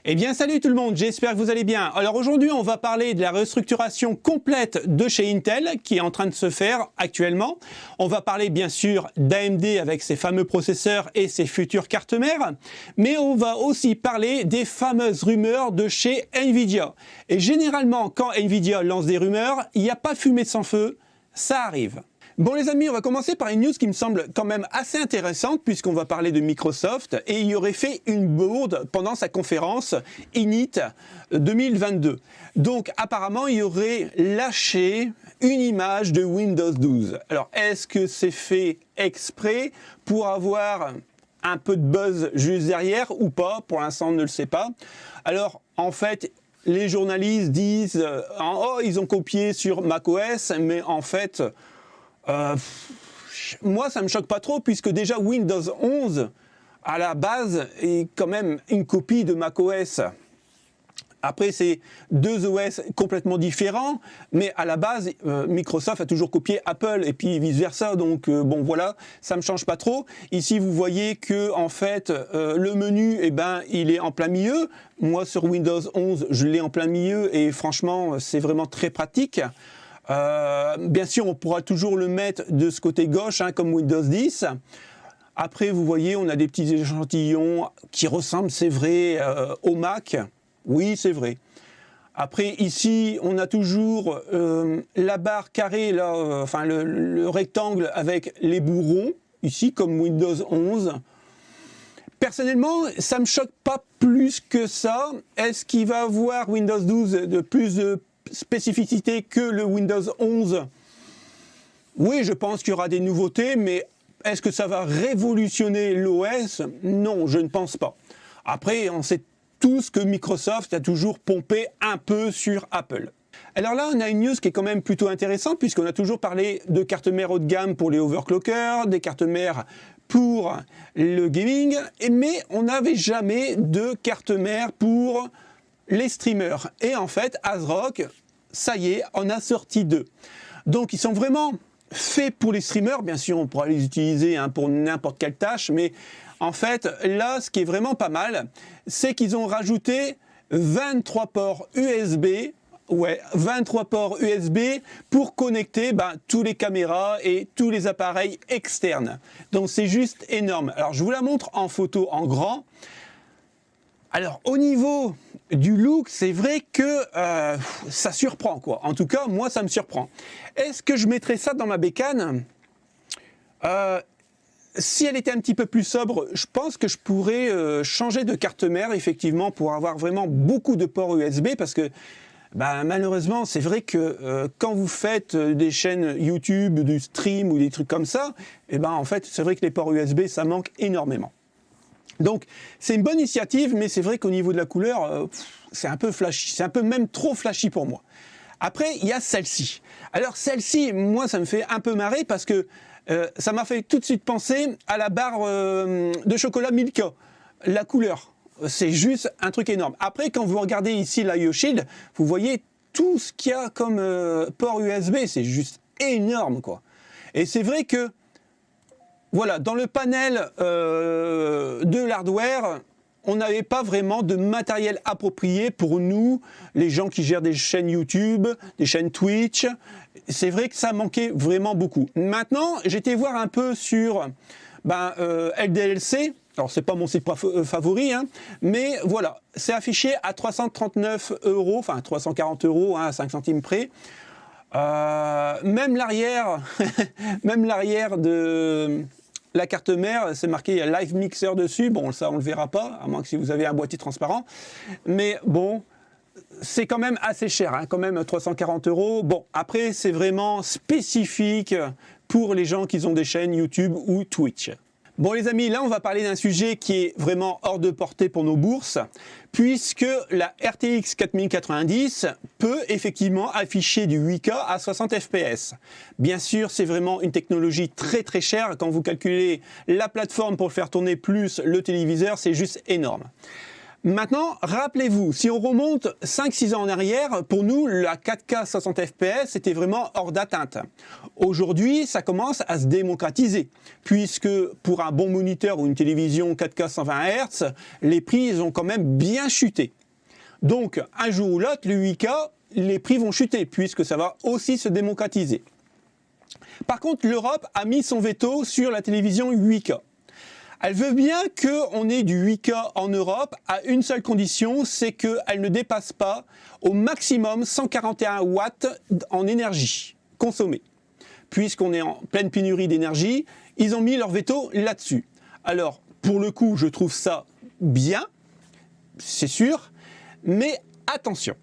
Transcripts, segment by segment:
Eh bien salut tout le monde, j'espère que vous allez bien. Alors aujourd'hui on va parler de la restructuration complète de chez Intel qui est en train de se faire actuellement. On va parler bien sûr d'AMD avec ses fameux processeurs et ses futures cartes mères. Mais on va aussi parler des fameuses rumeurs de chez Nvidia. Et généralement quand Nvidia lance des rumeurs, il n'y a pas fumée sans feu, ça arrive. Bon les amis, on va commencer par une news qui me semble quand même assez intéressante puisqu'on va parler de Microsoft et il aurait fait une bourde pendant sa conférence Init 2022. Donc apparemment il aurait lâché une image de Windows 12. Alors est-ce que c'est fait exprès pour avoir un peu de buzz juste derrière ou pas? Pour l'instant on ne le sait pas. Alors en fait les journalistes disent oh ils ont copié sur macOS, mais en fait moi ça me choque pas trop puisque déjà Windows 11 à la base est quand même une copie de macOS. Après c'est deux OS complètement différents, mais à la base Microsoft a toujours copié Apple et puis vice versa, donc bon voilà, ça me change pas trop. Ici vous voyez que en fait le menu il est en plein milieu. Moi sur Windows 11 je l'ai en plein milieu et franchement c'est vraiment très pratique. Bien sûr, on pourra toujours le mettre de ce côté gauche, comme Windows 10. Après, vous voyez, on a des petits échantillons qui ressemblent, c'est vrai, au Mac. Oui, c'est vrai. Après, ici, on a toujours la barre carrée, là, enfin le rectangle avec les bourrons, ici, comme Windows 11. Personnellement, ça ne me choque pas plus que ça. Est-ce qu'il va avoir Windows 12 de plus de spécificité que le Windows 11? Oui, je pense qu'il y aura des nouveautés, mais est-ce que ça va révolutionner l'OS? Non, je ne pense pas. Après, on sait tous que Microsoft a toujours pompé un peu sur Apple. Alors là, on a une news qui est quand même plutôt intéressante, puisqu'on a toujours parlé de cartes mères haut de gamme pour les overclockers, des cartes mères pour le gaming, mais on n'avait jamais de cartes mères pour les streamers. Et en fait, ASRock, ça y est, en a sorti deux. Donc ils sont vraiment faits pour les streamers. Bien sûr, on pourra les utiliser pour n'importe quelle tâche, mais en fait, là, ce qui est vraiment pas mal, c'est qu'ils ont rajouté 23 ports USB. Ouais, 23 ports USB pour connecter tous les caméras et tous les appareils externes. Donc c'est juste énorme. Alors je vous la montre en photo en grand. Alors au niveau du look, c'est vrai que ça surprend quoi. En tout cas, moi ça me surprend. Est-ce que je mettrais ça dans ma bécane? Si elle était un petit peu plus sobre, je pense que je pourrais changer de carte mère effectivement pour avoir vraiment beaucoup de ports USB parce que malheureusement, c'est vrai que quand vous faites des chaînes YouTube, du stream ou des trucs comme ça, en fait, c'est vrai que les ports USB, ça manque énormément. Donc, c'est une bonne initiative, mais c'est vrai qu'au niveau de la couleur, c'est un peu flashy. C'est un peu même trop flashy pour moi. Après, il y a celle-ci. Alors, celle-ci, moi, ça me fait un peu marrer parce que ça m'a fait tout de suite penser à la barre de chocolat Milka. La couleur. C'est juste un truc énorme. Après, quand vous regardez ici l'IO Shield, vous voyez tout ce qu'il y a comme port USB. C'est juste énorme, quoi. Et c'est vrai que, voilà, dans le panel de l'hardware, on n'avait pas vraiment de matériel approprié pour nous, les gens qui gèrent des chaînes YouTube, des chaînes Twitch. C'est vrai que ça manquait vraiment beaucoup. Maintenant, j'étais voir un peu sur LDLC. Alors, c'est pas mon site favori, mais voilà, c'est affiché à 339 €, enfin 340 €, à 5 centimes près. Même l'arrière, même l'arrière de la carte mère, c'est marqué Live Mixer dessus. Bon, ça, on le verra pas, à moins que si vous avez un boîtier transparent. Mais bon, c'est quand même assez cher, quand même 340 €. Bon, après, c'est vraiment spécifique pour les gens qui ont des chaînes YouTube ou Twitch. Bon les amis, là on va parler d'un sujet qui est vraiment hors de portée pour nos bourses, puisque la RTX 4090 peut effectivement afficher du 8K à 60 fps. Bien sûr, c'est vraiment une technologie très très chère. Quand vous calculez la plateforme pour faire tourner plus le téléviseur, c'est juste énorme. Maintenant, rappelez-vous, si on remonte 5-6 ans en arrière, pour nous, la 4K 60 fps était vraiment hors d'atteinte. Aujourd'hui, ça commence à se démocratiser, puisque pour un bon moniteur ou une télévision 4K 120 Hz, les prix ils ont quand même bien chuté. Donc, un jour ou l'autre, le 8K, les prix vont chuter, puisque ça va aussi se démocratiser. Par contre, l'Europe a mis son veto sur la télévision 8K. Elle veut bien qu'on ait du 8K en Europe à une seule condition, c'est qu'elle ne dépasse pas au maximum 141 watts en énergie consommée. Puisqu'on est en pleine pénurie d'énergie, ils ont mis leur veto là-dessus. Alors, pour le coup, je trouve ça bien, c'est sûr, mais attention.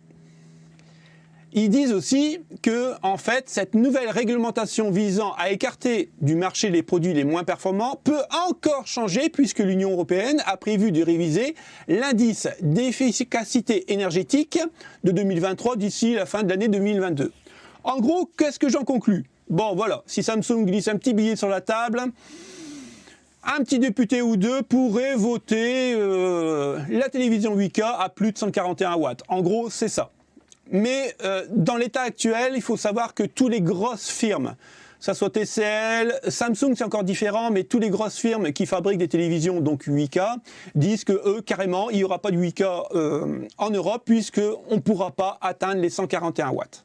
Ils disent aussi que, en fait, cette nouvelle réglementation visant à écarter du marché les produits les moins performants peut encore changer puisque l'Union européenne a prévu de réviser l'indice d'efficacité énergétique de 2023 d'ici la fin de l'année 2022. En gros, qu'est-ce que j'en conclus? Bon, voilà, si Samsung glisse un petit billet sur la table, un petit député ou deux pourrait voter la télévision 8K à plus de 141 watts. En gros, c'est ça. Mais dans l'état actuel, il faut savoir que toutes les grosses firmes, ça soit TCL, Samsung c'est encore différent, mais toutes les grosses firmes qui fabriquent des télévisions, donc 8K, disent que eux, carrément, il n'y aura pas de 8K en Europe puisqu'on ne pourra pas atteindre les 141 watts.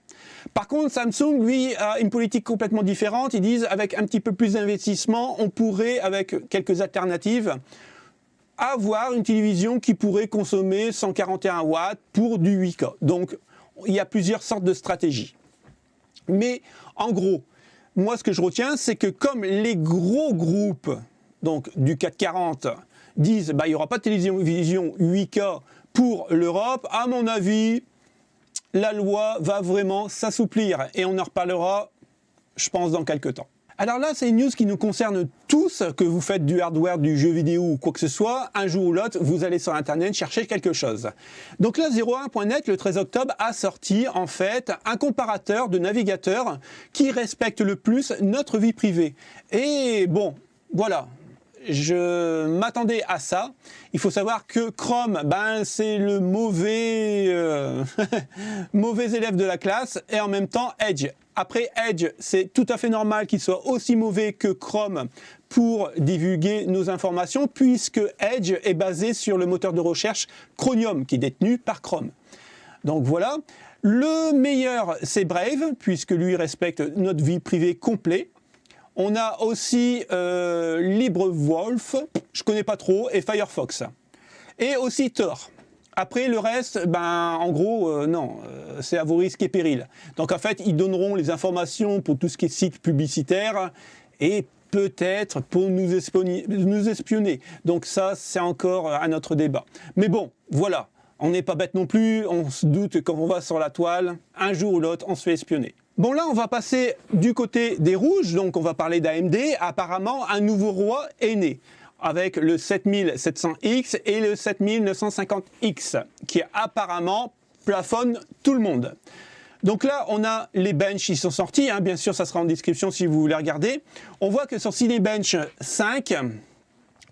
Par contre, Samsung, lui, a une politique complètement différente. Ils disent avec un petit peu plus d'investissement, on pourrait, avec quelques alternatives, avoir une télévision qui pourrait consommer 141 watts pour du 8K. Donc, il y a plusieurs sortes de stratégies. Mais en gros, moi ce que je retiens, c'est que comme les gros groupes donc, du CAC 40 disent bah, il n'y aura pas de télévision 8K pour l'Europe, à mon avis, la loi va vraiment s'assouplir. Et on en reparlera, je pense, dans quelques temps. Alors là, c'est une news qui nous concerne tous, que vous faites du hardware, du jeu vidéo ou quoi que ce soit, un jour ou l'autre, vous allez sur Internet chercher quelque chose. Donc là, 01.net, le 13 octobre, a sorti en fait un comparateur de navigateurs qui respecte le plus notre vie privée. Et bon, voilà. Je m'attendais à ça. Il faut savoir que Chrome, ben, c'est le mauvais, mauvais élève de la classe et en même temps Edge. Après Edge, c'est tout à fait normal qu'il soit aussi mauvais que Chrome pour divulguer nos informations puisque Edge est basé sur le moteur de recherche Chromium qui est détenu par Chrome. Donc voilà. Le meilleur, c'est Brave puisque lui respecte notre vie privée complète. On a aussi LibreWolf, je connais pas trop, et Firefox. Et aussi Tor. Après, le reste, ben, en gros, non, c'est à vos risques et périls. Donc, en fait, ils donneront les informations pour tout ce qui est site publicitaire et peut-être pour nous espionner. Donc, ça, c'est encore un autre débat. Mais bon, voilà, on n'est pas bête non plus, on se doute que quand on va sur la toile, un jour ou l'autre, on se fait espionner. Bon là, on va passer du côté des rouges, donc on va parler d'AMD. Apparemment, un nouveau roi est né avec le 7700X et le 7950X qui apparemment plafonnent tout le monde. Donc là, on a les benches qui sont sortis, hein, bien sûr ça sera en description si vous voulez regarder. On voit que sur Cinebench 5,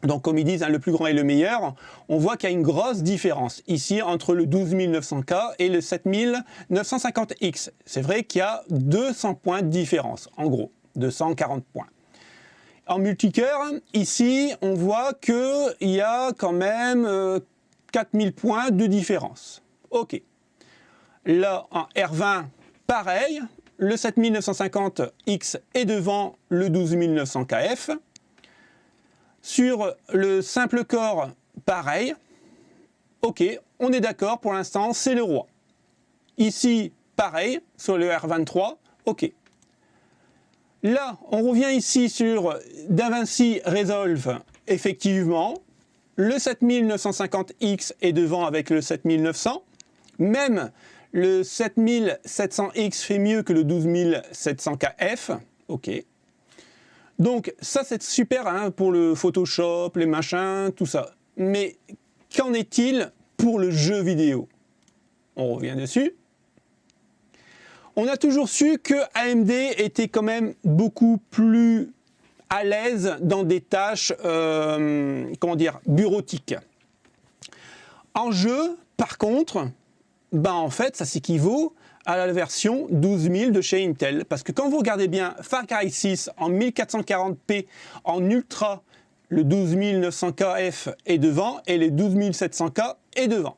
donc comme ils disent, hein, le plus grand et le meilleur, on voit qu'il y a une grosse différence ici entre le 12900K et le 7950X. C'est vrai qu'il y a 200 points de différence, en gros, 240 points. En multicœur, ici, on voit qu'il y a quand même 4000 points de différence. Ok. Là, en R20, pareil, le 7950X est devant le 12900KF. Sur le simple corps, pareil. Ok, on est d'accord, pour l'instant, c'est le roi. Ici, pareil, sur le R23, ok. Là, on revient ici sur DaVinci Resolve, effectivement. Le 7950X est devant avec le 7900. Même le 7700X fait mieux que le 12700KF, ok. Donc ça c'est super hein, pour le Photoshop, les machins, tout ça. Mais qu'en est-il pour le jeu vidéo? On revient dessus. On a toujours su que AMD était quand même beaucoup plus à l'aise dans des tâches, comment dire, bureautiques. En jeu, par contre, ben en fait, ça s'équivaut à la version 12000 de chez Intel. Parce que quand vous regardez bien Far Cry 6 en 1440p en ultra, le 12900KF est devant et les 12700K est devant.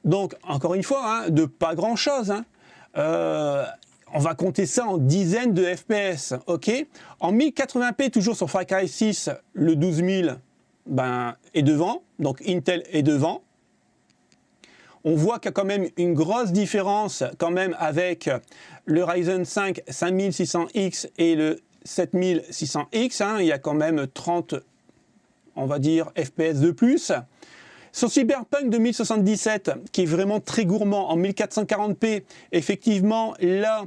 Donc, encore une fois, hein, de pas grand-chose. Hein. On va compter ça en dizaines de FPS. Okay, en 1080p, toujours sur Far Cry 6, le 12000 ben, est devant. Donc, Intel est devant. On voit qu'il y a quand même une grosse différence quand même avec le Ryzen 5 5600X et le 7600X. Hein. Il y a quand même 30, on va dire, FPS de plus. Sur Cyberpunk 2077, qui est vraiment très gourmand en 1440p, effectivement, là,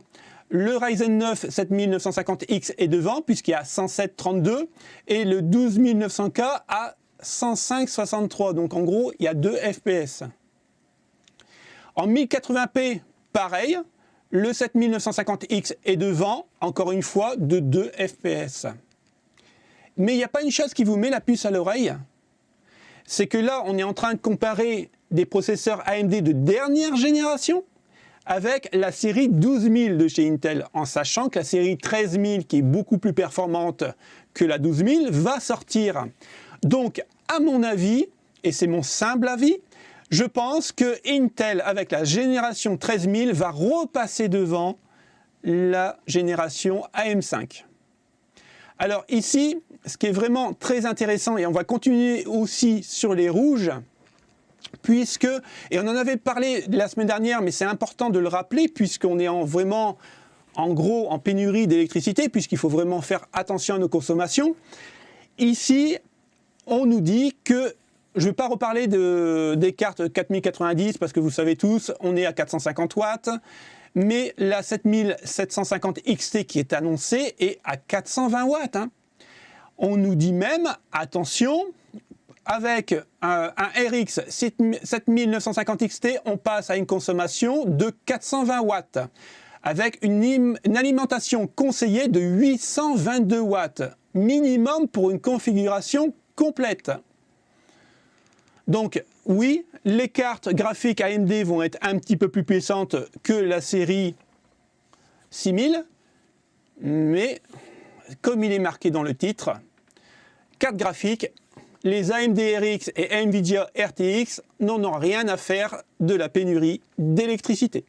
le Ryzen 9 7950X est devant, puisqu'il y a 107.32, et le 12900K à 105.63. Donc en gros, il y a 2 FPS. En 1080p, pareil, le 7950X est devant, encore une fois, de 2 FPS. Mais il n'y a pas une chose qui vous met la puce à l'oreille, c'est que là, on est en train de comparer des processeurs AMD de dernière génération avec la série 12000 de chez Intel, en sachant que la série 13000, qui est beaucoup plus performante que la 12000, va sortir. Donc, à mon avis, et c'est mon simple avis, je pense que Intel, avec la génération 13000, va repasser devant la génération AM5. Alors ici, ce qui est vraiment très intéressant, et on va continuer aussi sur les rouges, puisque, et on en avait parlé la semaine dernière, mais c'est important de le rappeler, puisqu'on est vraiment, en gros, en pénurie d'électricité, puisqu'il faut vraiment faire attention à nos consommations. Ici, on nous dit que, je ne vais pas reparler des cartes 4090, parce que vous savez tous, on est à 450 watts, mais la 7750 XT qui est annoncée est à 420 watts. Hein. On nous dit même, attention, avec un RX 7950 XT, on passe à une consommation de 420 watts, avec une alimentation conseillée de 822 watts, minimum pour une configuration complète. Donc oui, les cartes graphiques AMD vont être un petit peu plus puissantes que la série 6000, mais comme il est marqué dans le titre, cartes graphiques, les AMD RX et Nvidia RTX n'en ont rien à faire de la pénurie d'électricité.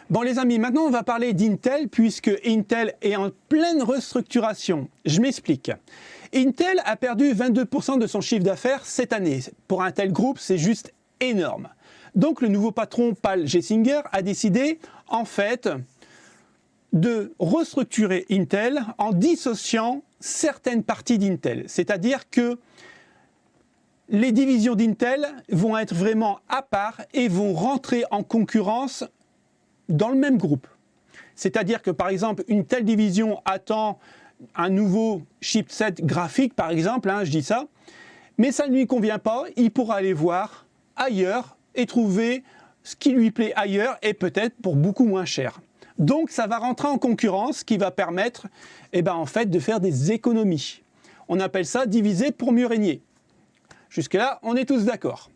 Bon les amis, maintenant on va parler d'Intel, puisque Intel est en pleine restructuration. Je m'explique. Intel a perdu 22% de son chiffre d'affaires cette année. Pour un tel groupe, c'est juste énorme. Donc le nouveau patron, Paul Gessinger, a décidé en fait de restructurer Intel en dissociant certaines parties d'Intel. C'est-à-dire que les divisions d'Intel vont être vraiment à part et vont rentrer en concurrence dans le même groupe. C'est-à-dire que par exemple, une telle division attend un nouveau chipset graphique, par exemple, hein, je dis ça, mais ça ne lui convient pas, il pourra aller voir ailleurs et trouver ce qui lui plaît ailleurs et peut-être pour beaucoup moins cher. Donc ça va rentrer en concurrence, ce qui va permettre en fait, de faire des économies. On appelle ça diviser pour mieux régner. Jusque-là, on est tous d'accord.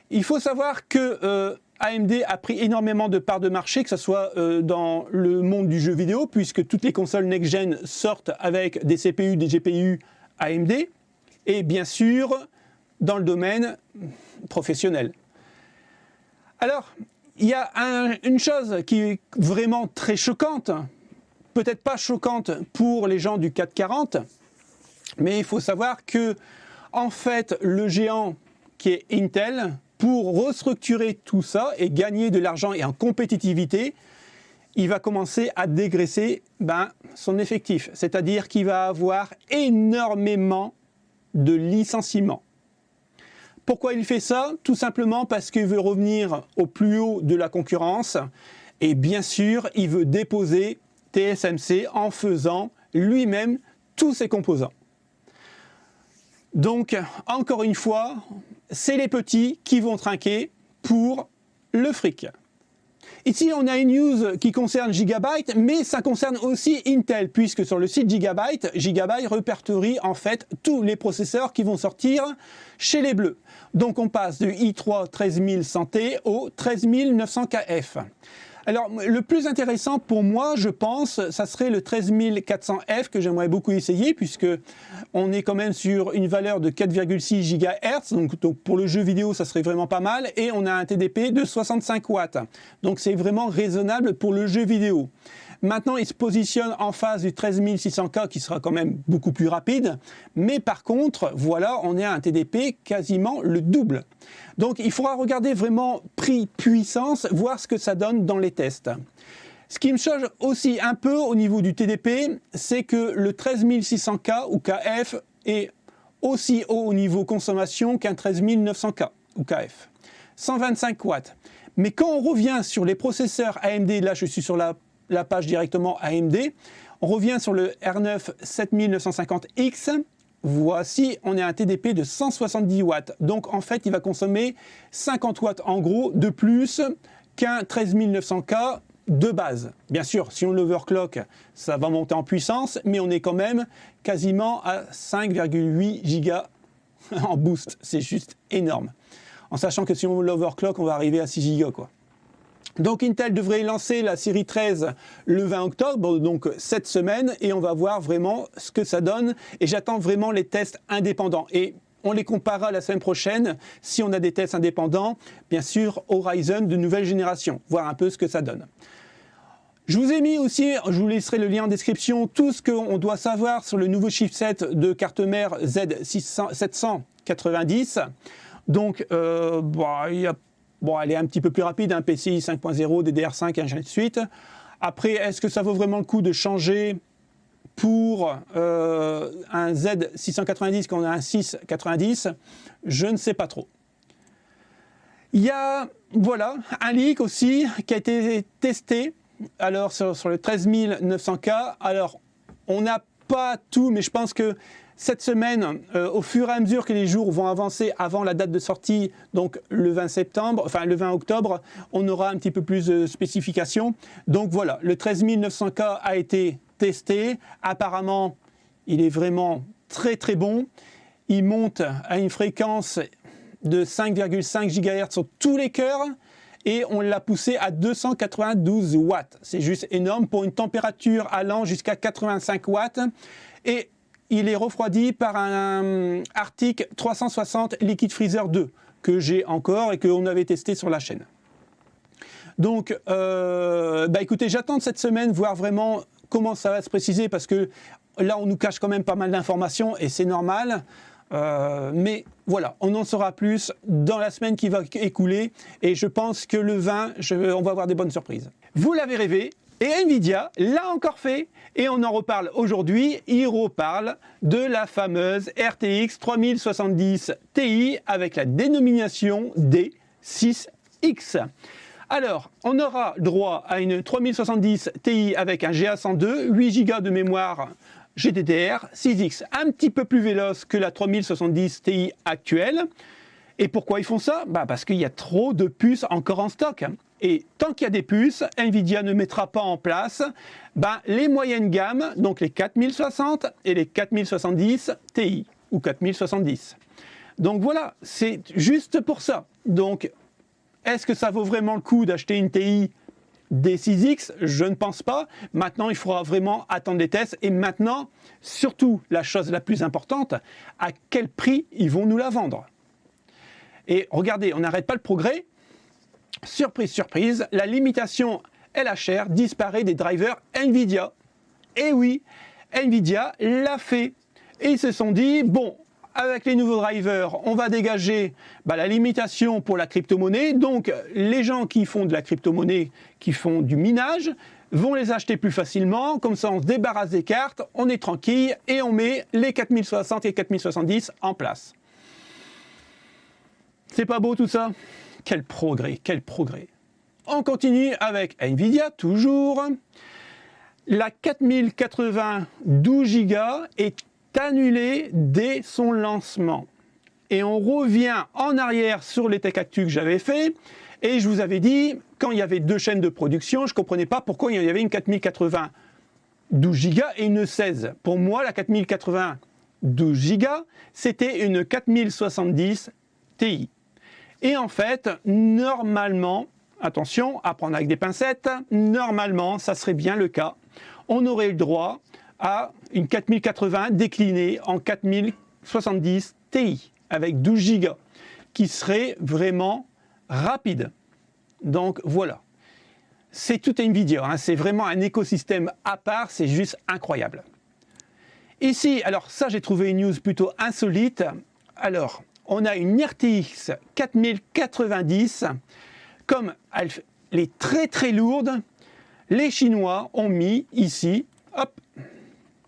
Il faut savoir que AMD a pris énormément de parts de marché, que ce soit dans le monde du jeu vidéo, puisque toutes les consoles next-gen sortent avec des CPU, des GPU AMD, et bien sûr, dans le domaine professionnel. Alors, il y a une chose qui est vraiment très choquante, peut-être pas choquante pour les gens du 440, mais il faut savoir que, en fait, le géant qui est Intel, pour restructurer tout ça et gagner de l'argent et en compétitivité, il va commencer à dégraisser son effectif. C'est-à-dire qu'il va avoir énormément de licenciements. Pourquoi il fait ça? Tout simplement parce qu'il veut revenir au plus haut de la concurrence et bien sûr, il veut déposer TSMC en faisant lui-même tous ses composants. Donc, encore une fois, c'est les petits qui vont trinquer pour le fric. Ici, on a une news qui concerne Gigabyte, mais ça concerne aussi Intel, puisque sur le site Gigabyte, Gigabyte répertorie en fait tous les processeurs qui vont sortir chez les Bleus. Donc on passe du i3 13100T au 13900KF. Alors, le plus intéressant pour moi, je pense, ça serait le 13400F que j'aimerais beaucoup essayer, puisque on est quand même sur une valeur de 4,6 GHz, donc pour le jeu vidéo, ça serait vraiment pas mal, et on a un TDP de 65 watts. Donc c'est vraiment raisonnable pour le jeu vidéo. Maintenant, il se positionne en face du 13600K qui sera quand même beaucoup plus rapide. Mais par contre, voilà, on est à un TDP quasiment le double. Donc il faudra regarder vraiment prix-puissance, voir ce que ça donne dans les tests. Ce qui me change aussi un peu au niveau du TDP, c'est que le 13600K ou KF est aussi haut au niveau consommation qu'un 13900K ou KF. 125 watts. Mais quand on revient sur les processeurs AMD, là je suis sur la page directement AMD, on revient sur le R9 7950X, voici, on est à un TDP de 170 watts. Donc en fait, il va consommer 50 watts en gros de plus qu'un 13900K de base. Bien sûr, si on l'overclock, ça va monter en puissance, mais on est quand même quasiment à 5,8 gigas en boost. C'est juste énorme. En sachant que si on l'overclock, on va arriver à 6 gigas, quoi. Donc Intel devrait lancer la série 13 le 20 octobre, donc cette semaine, et on va voir vraiment ce que ça donne. Et j'attends vraiment les tests indépendants. Et on les comparera la semaine prochaine, si on a des tests indépendants, bien sûr, Horizon de nouvelle génération, voir un peu ce que ça donne. Je vous ai mis aussi, je vous laisserai le lien en description, tout ce qu'on doit savoir sur le nouveau chipset de carte mère Z790. Donc, elle est un petit peu plus rapide, un PCI 5.0, DDR5, et ainsi de suite. Après, est-ce que ça vaut vraiment le coup de changer pour un Z690 quand on a un 690? Je ne sais pas trop. Il y a, voilà, un leak aussi qui a été testé. Alors, sur le 13900K, alors, on n'a pas tout, mais je pense que cette semaine, au fur et à mesure que les jours vont avancer avant la date de sortie, donc le 20 septembre, enfin le 20 octobre, on aura un petit peu plus de spécifications. Donc voilà, le 13900K a été testé. Apparemment, il est vraiment très très bon. Il monte à une fréquence de 5,5 GHz sur tous les cœurs. Et on l'a poussé à 292 watts. C'est juste énorme pour une température allant jusqu'à 85 watts. Et il est refroidi par un Arctic 360 Liquid Freezer 2 que j'ai encore et qu'on avait testé sur la chaîne. Donc, écoutez, j'attends cette semaine voir vraiment comment ça va se préciser parce que là, on nous cache quand même pas mal d'informations et c'est normal. Mais voilà, on en saura plus dans la semaine qui va écouler et je pense que le 20, on va avoir des bonnes surprises. Vous l'avez rêvé et Nvidia l'a encore fait et on en reparle aujourd'hui. Il reparle de la fameuse RTX 3070 Ti avec la dénomination D6X. Alors, on aura droit à une 3070 Ti avec un GA102, 8 Go de mémoire GDDR6X, un petit peu plus véloce que la 3070 Ti actuelle. Et pourquoi ils font ça? Parce qu'il y a trop de puces encore en stock. Et tant qu'il y a des puces, Nvidia ne mettra pas en place les moyennes gammes, donc les 4060 et les 4070 Ti ou 4070. Donc voilà, c'est juste pour ça. Donc, est-ce que ça vaut vraiment le coup d'acheter une Ti D6X? Je ne pense pas. Maintenant, il faudra vraiment attendre les tests. Et maintenant, surtout, la chose la plus importante, à quel prix ils vont nous la vendre? Et regardez, on n'arrête pas le progrès. Surprise, surprise, la limitation LHR disparaît des drivers Nvidia. Et oui, Nvidia l'a fait. Et ils se sont dit, bon, avec les nouveaux drivers, on va dégager la limitation pour la crypto-monnaie. Donc, les gens qui font de la crypto-monnaie, qui font du minage, vont les acheter plus facilement. Comme ça, on se débarrasse des cartes, on est tranquille et on met les 4060 et 4070 en place. C'est pas beau tout ça? Quel progrès, quel progrès. On continue avec Nvidia, toujours. La 4080 12 Go est annulée dès son lancement. Et on revient en arrière sur les tech actus que j'avais fait. Et je vous avais dit, quand il y avait 2 chaînes de production, je ne comprenais pas pourquoi il y avait une 4080 12 Go et une 16. Pour moi, la 4080 12 Go, c'était une 4070 Ti. Et en fait, normalement, attention, à prendre avec des pincettes, normalement, ça serait bien le cas. On aurait le droit à une 4080 déclinée en 4070 Ti avec 12 Go, qui serait vraiment rapide. Donc voilà. C'est toute Nvidia, hein. C'est vraiment un écosystème à part, c'est juste incroyable. Ici, alors ça j'ai trouvé une news plutôt insolite. Alors, on a une RTX 4090, comme elle est très très lourde, les Chinois ont mis ici, hop,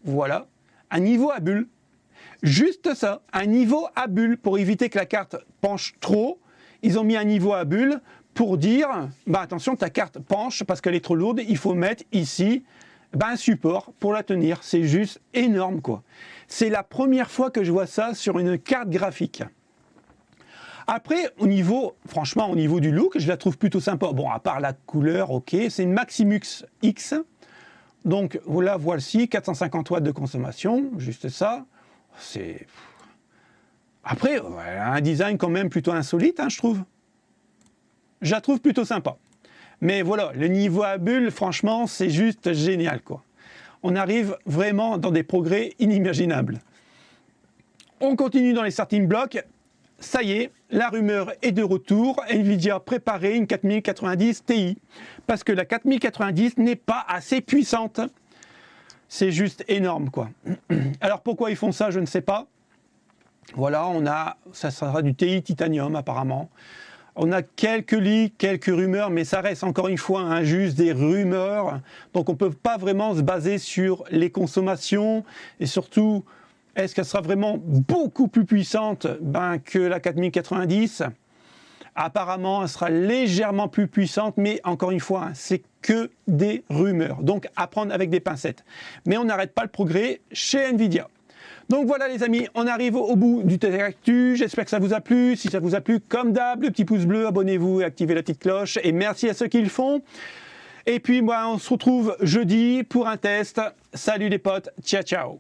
voilà, un niveau à bulle. Juste ça, un niveau à bulle pour éviter que la carte penche trop. Ils ont mis un niveau à bulle pour dire, bah attention, ta carte penche parce qu'elle est trop lourde, il faut mettre ici un support pour la tenir. C'est juste énorme, quoi. C'est la première fois que je vois ça sur une carte graphique. Après, franchement, au niveau du look, je la trouve plutôt sympa. Bon, à part la couleur, ok, c'est une Maximux X. Donc, voilà, voici, 450 watts de consommation, juste ça. C'est... Après, un design quand même plutôt insolite, hein, je trouve. Je la trouve plutôt sympa. Mais voilà, le niveau à bulle, franchement, c'est juste génial, quoi. On arrive vraiment dans des progrès inimaginables. On continue dans les starting blocks. Ça y est, la rumeur est de retour. Nvidia a préparé une 4090 Ti. Parce que la 4090 n'est pas assez puissante. C'est juste énorme, quoi. Alors pourquoi ils font ça, je ne sais pas. Voilà, ça sera du TI Titanium apparemment. On a quelques leaks, quelques rumeurs, mais ça reste encore une fois hein, juste des rumeurs. Donc on ne peut pas vraiment se baser sur les consommations. Et surtout, est-ce qu'elle sera vraiment beaucoup plus puissante que la 4090 ? Apparemment, elle sera légèrement plus puissante, mais encore une fois, hein, c'est que des rumeurs. Donc à prendre avec des pincettes. Mais on n'arrête pas le progrès chez Nvidia. Donc voilà les amis, on arrive au bout du Tech Actu. J'espère que ça vous a plu. Si ça vous a plu, comme d'hab, le petit pouce bleu, abonnez-vous et activez la petite cloche. Et merci à ceux qui le font. Et puis moi, on se retrouve jeudi pour un test. Salut les potes, ciao ciao.